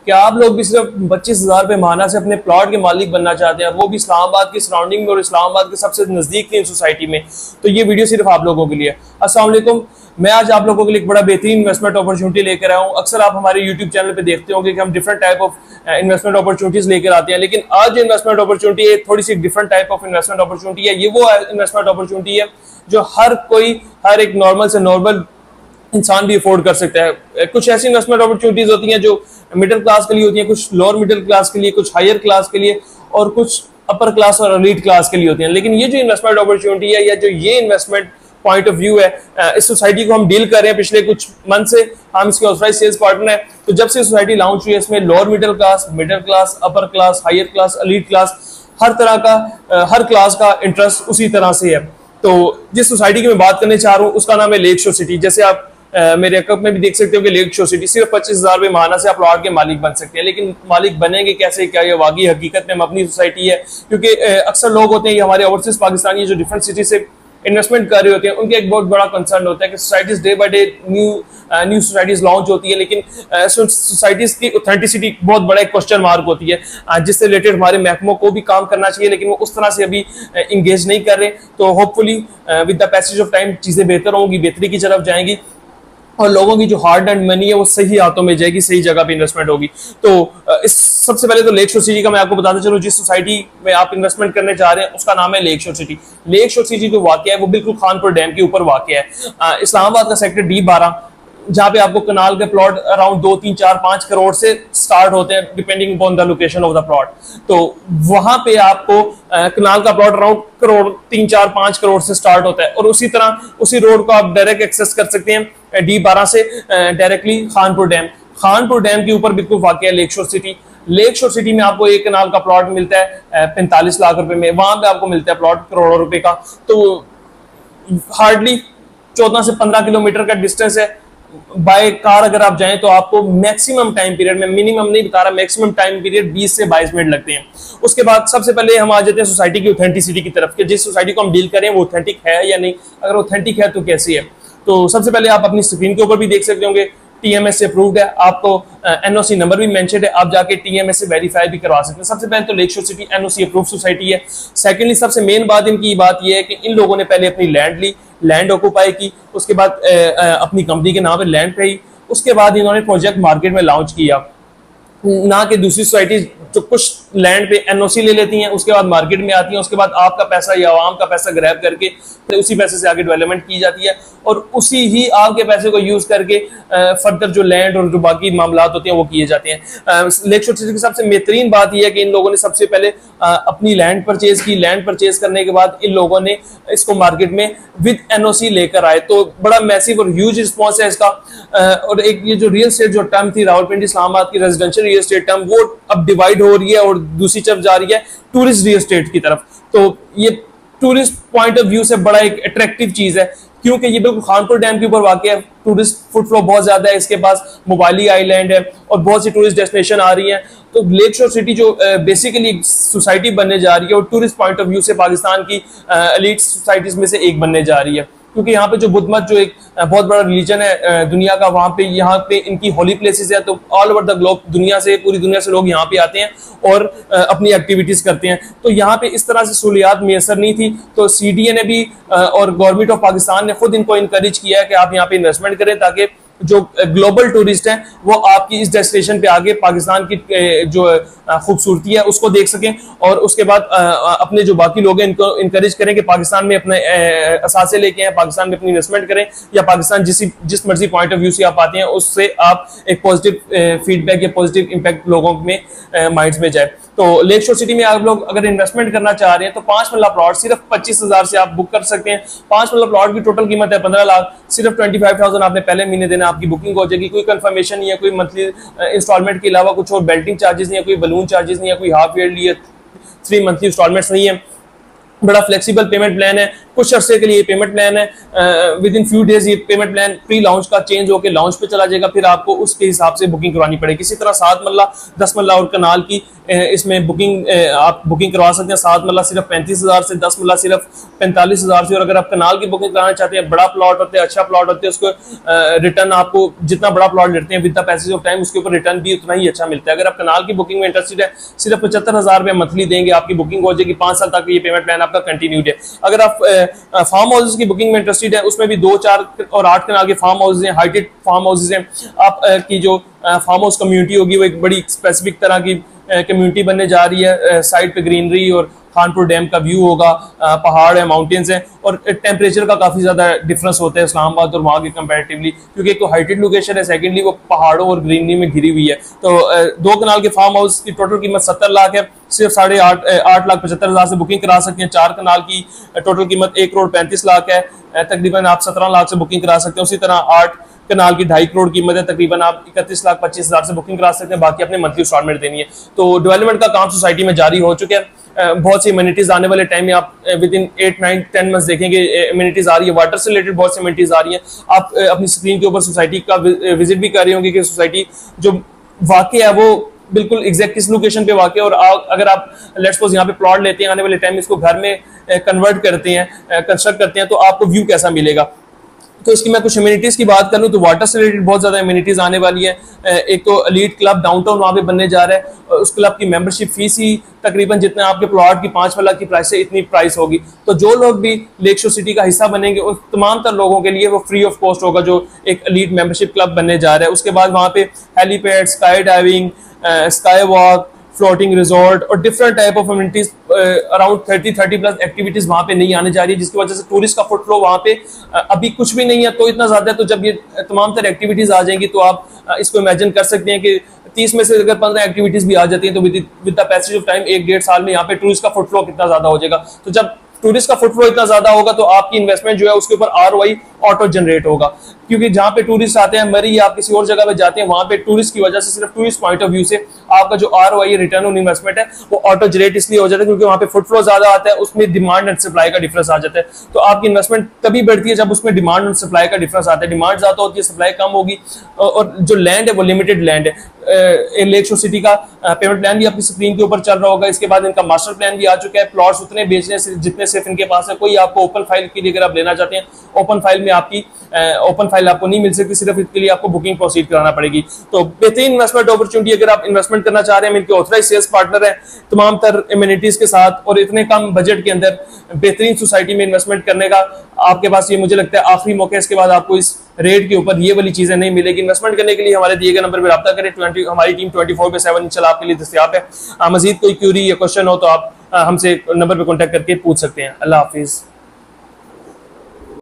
कि आप लोग भी सिर्फ 25,000 रुपये माहाना से अपने प्लॉट के मालिक बनना चाहते हैं, वो भी इस्लामाबाद की सराउंडिंग में और इस्लामाबाद के सबसे नज़दीक सोसाइटी में, तो ये वीडियो सिर्फ आप लोगों के लिए। अस्सलाम वालेकुम, मैं आज आप लोगों के लिए एक बड़ा बेहतरीन इन्वेस्टमेंट अपॉर्चुनिटी लेकर आया हूँ। अक्सर आप हमारे यूट्यूब चैनल पे देखते होंगे कि हम different type of investment opportunities लेकर आते हैं, लेकिन आज जो इन्वेस्टमेंट अपॉर्चुनिटी है थोड़ी सी different type of investment opportunity है। ये वो इन्वेस्टमेंट अपॉर्चुनिटी है जो हर एक नॉर्मल से नॉर्मल इंसान भी अफोर्ड कर सकता है। कुछ ऐसी इन्वेस्टमेंट अपॉर्चुनिटीज होती हैं जो मिडिल क्लास के लिए होती हैं, कुछ लोअर मिडिल क्लास के लिए, कुछ हायर क्लास के लिए और कुछ अपर क्लास और एलीट क्लास के लिए होती हैं। लेकिन ये जो इन्वेस्टमेंट अपॉर्चुनिटी है या जो ये इन्वेस्टमेंट पॉइंट ऑफ व्यू है, इस सोसाइटी को हम डील कर रहे हैं पिछले कुछ मंथ से, हम इसके ऑथराइज्ड सेल्स पार्टनर हैं। तो जब से सोसाइटी लॉन्च हुई है इसमें lower middle class, middle class, upper class, higher class, elite class, हर तरह का हर क्लास का इंटरेस्ट उसी तरह से है। तो जिस सोसाइटी की मैं बात करने चाह रहा हूँ उसका नाम है लेक शोर सिटी। जैसे आप मेरे अकाउंट में भी देख सकते हो कि लेक शोर सिटी सिर्फ 25,000 रुपये माहाना से आप प्लॉट के मालिक बन सकते हैं। लेकिन मालिक बनेंगे कैसे, क्या ये वाकई हकीकत में अपनी सोसाइटी है? क्योंकि अक्सर लोग होते हैं, ये हमारे ओवरसीज पाकिस्तानी जो डिफरेंट सिटी से इन्वेस्टमेंट कर रहे होते हैं, उनके एक बहुत बड़ा कंसर्न होता है कि societies day by day new societies launch होती है, लेकिन सोसाइटीज की ऑथेंटिसिटी बहुत बड़ा एक क्वेश्चन मार्क होती है, जिससे रिलेटेड हमारे महकमों को भी काम करना चाहिए, लेकिन वो उस तरह से अभी इंगेज नहीं कर रहे। तो hopefully with the passage of time चीजें बेहतर होंगी, बेहतरी की तरफ जाएंगी और लोगों की जो हार्ड एंड मनी है वो सही हाथों में जाएगी, सही जगह पे इन्वेस्टमेंट होगी। तो इस सबसे पहले तो लेक शोर सिटी का मैं आपको बताता चलूं, जिस सोसाइटी में आप इन्वेस्टमेंट करने जा रहे हैं उसका नाम है लेक शोर सिटी। लेक शोर सिटी जो वाकया है वो बिल्कुल खानपुर डैम के ऊपर वाकया है, इस्लामाबाद का सेक्टर D12, जहाँ पे आपको कनाल के प्लॉट अराउंड 2, 3, 4, 5 करोड़ से स्टार्ट होते हैं depending upon the location of the plot. तो वहां पे आपको कनाल का प्लॉट अराउंड करोड़ 3, 4, 5 करोड़ से स्टार्ट होता है और उसी तरह उसी रोड को आप डायरेक्ट एक्सेस कर सकते हैं D12 से डायरेक्टली खानपुर डैम के ऊपर बिल्कुल वाकया है लेक शोर सिटी। लेक शोर सिटी में आपको एक कनाल का प्लॉट मिलता है 45 लाख रुपए में, वहां पे आपको मिलता है प्लॉट करोड़ों रुपए का। तो हार्डली 14 से 15 किलोमीटर का डिस्टेंस है। बाय कार अगर आप जाएं तो आपको मैक्सिमम टाइम पीरियड में, मिनिमम नहीं बता रहा, मैक्सिमम टाइम पीरियड 20 से 22 मिनट लगते हैं। उसके बाद सबसे पहले हम आ जाते हैं सोसाइटी की ऑथेंटिसिटी की तरफ कि जिस सोसाइटी को हम डील करें वो ऑथेंटिक है या नहीं। अगर ऑथेंटिक है तो कैसी है? तो सबसे पहले आप अपनी स्क्रीन के ऊपर भी देख सकते होंगे TMS से अप्रूव्ड है, आपको NOC नंबर भी मेंशन है, आप जाके TMS से वेरीफाई भी करवा सकते हैं। सबसे पहले तो लेक शोर सिटी NOC अप्रूव्ड सोसाइटी है। सेकेंडली सबसे मेन बात इनकी बात यह है कि इन लोगों ने पहले अपनी लैंड ली, लैंड ऑक्यूपाई की, उसके बाद अपनी कंपनी के नाम पे लैंड पे ही, उसके बाद इन्होंने प्रोजेक्ट मार्केट में लॉन्च किया। ना कि दूसरी सोसाइटी जो कुछ लैंड पे NOC ले लेती हैं, उसके बाद मार्केट में आती हैं, उसके बाद आपका पैसा या आवाम का पैसा ग्रैब करके फिर उसी पैसे से आगे डेवलपमेंट की जाती है और उसी ही आपके पैसे को यूज करके फर्दर जो लैंड और जो बाकी मामला होते हैं वो किए जाते हैं। लेक शोर सिटी की सबसे बेहतरीन बात यह है कि इन लोगों ने सबसे पहले अपनी लैंड परचेज की, लैंड परचेज करने के बाद इन लोगों ने इसको मार्केट में विद NOC लेकर आए। तो बड़ा मैसिव और ह्यूज रिस्पॉन्स है इसका। और एक ये जो रियल एस्टेट जो टर्म थी रावलपिंडी इस्लामाबाद की रेजिडेंशियल रियल एस्टेट टर्म, वो अब डिवाइड हो रही है और दूसरी तरफ जा रही है टूरिस्ट रियल एस्टेट की तरफ। तो ये टूरिस्ट पॉइंट ऑफ व्यू से बड़ा एक अट्रैक्टिव चीज है क्योंकि ये बिल्कुल खानपुर डैम के ऊपर वाकया है। टूरिस्ट फुटफ्लो बहुत ज्यादा है, इसके पास मोबाइली आइलैंड है और बहुत सी टूरिस्ट डेस्टिनेशन आ रही हैं। तो लेक शोर सिटी जो बेसिकली सोसाइटी बनने जा रही है और टूरिस्ट पॉइंट ऑफ व्यू से पाकिस्तान की एलीट सोसाइटीज में से एक बनने जा रही है, क्योंकि यहाँ पे जो बुद्ध मत जो एक बहुत बड़ा रिलीजन है दुनिया का, वहाँ पे यहाँ पे इनकी होली प्लेसेस है। तो ऑल ओवर द ग्लोब दुनिया से, पूरी दुनिया से लोग यहाँ पे आते हैं और अपनी एक्टिविटीज करते हैं। तो यहाँ पे इस तरह से सहूलियात मैसर नहीं थी, तो CDA ने भी और गवर्नमेंट ऑफ पाकिस्तान ने खुद इनको इनकरेज किया है कि आप यहाँ पे इन्वेस्टमेंट करें ताकि जो ग्लोबल टूरिस्ट हैं वो आपकी इस डेस्टिनेशन पे आगे पाकिस्तान की जो खूबसूरती है उसको देख सकें और उसके बाद अपने जो बाकी लोग हैं इनको इनकरेज करें कि पाकिस्तान में अपने असासे लेके आए, पाकिस्तान में अपनी इन्वेस्टमेंट करें, या पाकिस्तान जिस मर्जी पॉइंट ऑफ व्यू से आप आते हैं उससे आप एक पॉजिटिव फीडबैक या पॉजिटिव इंपैक्ट लोगों में माइंड्स में जाए। तो लेक शोर सिटी में आप लोग अगर इन्वेस्टमेंट करना चाह रहे हैं तो 5 मरला प्लॉट सिर्फ 25,000 से आप बुक कर सकते हैं। 5 मरला प्लॉट की टोटल कीमत है 15 लाख। सिर्फ 25,000 आपने पहले महीने देना, आपकी बुकिंग हो जाएगी। कोई कंफर्मेशन नहीं है, कोई मंथली इंस्टॉलमेंट के अलावा कुछ और बेल्टिंग चार्जेस नहीं है, कोई बलून चार्जेस नहीं है, कोई हाफ ईयरली या 3 मंथली इंस्टॉलमेंट्स नहीं है। बड़ा फ्लेक्सिबल पेमेंट प्लान है। कुछ अरसे के लिए पेमेंट प्लान है, विद इन फ्यू डेज ये पेमेंट प्लान प्री लॉन्च का चेंज होकर लॉन्च पे चला जाएगा, फिर आपको उसके हिसाब से बुकिंग करवानी पड़ेगी। इसी तरह 7 मरला 10 मरला और कनाल की इसमें बुकिंग आप बुकिंग करवा सकते हैं। 7 मरला सिर्फ 35,000 से, 10 मरला सिर्फ 45,000 से। और अगर आप कनाल की बुकिंग कराना चाहते हैं, बड़ा प्लॉट होते हैं, अच्छा प्लॉट होते हैं, उसको रिटर्न आपको जितना बड़ा प्लॉट लेते हैं with the passage of time उसके ऊपर रिटर्न भी उतना ही अच्छा मिलता है। अगर आप कनाल की बुकिंग में इंटरेस्टेड है, सिर्फ 75,000 रुपये मंथली देंगे, आपकी बुकिंग हो जाएगी, 5 साल तक ये पेमेंट प्लान आपका कंटिन्यूड है। अगर आप फार्म हाउसेज की बुकिंग में इंटरेस्टेड है, उसमें भी 2, 4 और 8 कनाल के फार्म हाउसेज हैं, हाइटेड फार्म हाउसेज हैं। आप की जो फार्म हाउस कम्युनिटी होगी वो एक बड़ी स्पेसिफिक तरह की कम्युनिटी बनने जा रही है। साइड पे ग्रीनरी और खानपुर डैम का व्यू होगा, पहाड़ है, माउंटेन्स हैं, और टेम्परेचर का काफ़ी ज़्यादा डिफरेंस होता है इस्लामाबाद और वहाँ के कंपैरेटिवली, क्योंकि एक तो हाइटेड लोकेशन है, सेकेंडली वो पहाड़ों और ग्रीनरी में घिरी हुई है। तो 2 कनाल के फार्म हाउस की टोटल कीमत 70 लाख है, सिर्फ 8,75,000 से बुकिंग करा सकते हैं। 4 कनाल की टोटल कीमत 1,35,00,000 है, तकरीबन आप 17 लाख से बुकिंग करा सकते हैं। उसी तरह 8 कनाल की 2.5 करोड़ कीमत है, तकरीबन आप 31,25,000 से बुकिंग करा सकते हैं, बाकी अपने मंथली इंस्टॉलमेंट देनी है। तो डेवलपमेंट का काम सोसाइटी में जारी हो चुके हैं। बहुत सी एमिनिटीज आने वाले टाइम में आप विद इन 8, 9, 10 मंथ्स देखेंगे एमिनिटीज आ रही है, वाटर से रिलेटेड बहुत सी एमिनिटीज आ रही है। आप अपनी स्क्रीन के ऊपर सोसाइटी का विजिट भी कर रहे होंगे कि सोसाइटी जो वाकई है वो बिल्कुल एग्जैक्ट किस लोकेशन पे वाकई, और अगर आप लेट्स सपोज यहाँ पे प्लॉट लेते हैं, आने वाले टाइम में इसको घर में कन्वर्ट करते हैं, कंस्ट्रक्ट करते हैं, तो आपको व्यू कैसा मिलेगा। तो इसकी मैं कुछ इम्यूनिटीज की बात करूं तो वाटर से रिलेटेड बहुत ज्यादा इम्यूनिटीज आने वाली है। एक तो एलीट क्लब डाउनटाउन वहां पे बनने जा रहा है, उस क्लब की मेंबरशिप फीस ही तकरीबन जितना आपके प्लॉट की 5 लाख की प्राइस है इतनी प्राइस होगी। तो जो लोग भी लेक शो सिटी का हिस्सा बनेंगे उन तमाम तर लोगों के लिए वो फ्री ऑफ कॉस्ट होगा, जो एक एलीट मेंबरशिप क्लब बनने जा रहा है। उसके बाद वहाँ पे helipad, skydiving, skywalk, floating resort और different type of amenities, around 30 plus activities वहाँ पे नहीं आने जा रही है, जिसकी वजह से टूरिस्ट का फुट फ्लो वहाँ पे अभी कुछ भी नहीं है तो इतना ज्यादा है। तो जब ये तमाम तरह एक्टिविटीज आ जाएंगी तो आप इसको इमेजिन कर सकते हैं कि 30 में से अगर 15 एक्टिविटीज भी आ जाती हैं तो with the passage of time 1-1.5 साल में यहाँ पे टूरिस्ट का फुट फ्लो कितना ज्यादा हो जाएगा। तो जब टूरिस्ट का फुट फ्लो इतना ज्यादा होगा तो आपकी इन्वेस्टमेंट जो है उसके ऊपर ROI ऑटो जनरेट होगा, क्योंकि जहां पे टूरिस्ट आते हैं, मरी या आप किसी और जगह पे जाते हैं, वहां पे टूरिस्ट की वजह से सिर्फ टूरिस्ट पॉइंट ऑफ व्यू से आपका जो ROI रिटर्न ऑन इन्वेस्टमेंट है वो ऑटो जनरेट इसलिए हो जाता है क्योंकि वहां पे फुट फ्लो ज्यादा आता है, उसमें डिमांड एंड सप्लाई का डिफरेंस आ जाता है। तो आपकी इन्वेस्टमेंट तभी बढ़ती है जब उसमें डिमांड एंड सप्लाई का डिफरेंस आता है। डिमांड ज्यादा होती है, सप्लाई कम होगी, और जो लैंड है वो लिमिटेड लैंड है। लेक शो सिटी का पेमेंट प्लान भी आपकी स्क्रीन के ऊपर चल रहा होगा। इसके बाद इनका मास्टर प्लान भी आ चुका है। प्लॉट्स उतने बेचने से जितने सिर्फ इनके पास है। कोई आपको ओपन फाइल के लिए अगर आप लेना चाहते हैं, ओपन फाइल में आपकी ओपन फाइल आपको नहीं मिल सकती, सिर्फ इसके लिए आपको बुकिंग प्रोसीड कराना पड़ेगी। तो बेहतरीन इन्वेस्टमेंट अपॉर्चुनिटी, अगर आप इन्वेस्टमेंट करना चाह रहे हैं, इनके ऑथराइज सेल्स पार्टनर है तमाम तर इम्यूनिटीज के साथ, और इतने कम बजट के अंदर बेहतरीन सोसाइटी में इन्वेस्टमेंट करने का आपके पास ये मुझे लगता है आखिरी मौका। इसके बाद आपको इस रेट के ऊपर ये वाली चीजें नहीं मिलेगी। इन्वेस्टमेंट करने के लिए हमारे दिए गए नंबर पर रब्ता करें। हमारी टीम 24/7 इंशाल्लाह आपके लिए दस्तयाब है। मजीद कोई क्यूरी या क्वेश्चन हो तो आप हमसे नंबर पर कॉन्टैक्ट करके पूछ सकते हैं। अल्लाह हाफिज।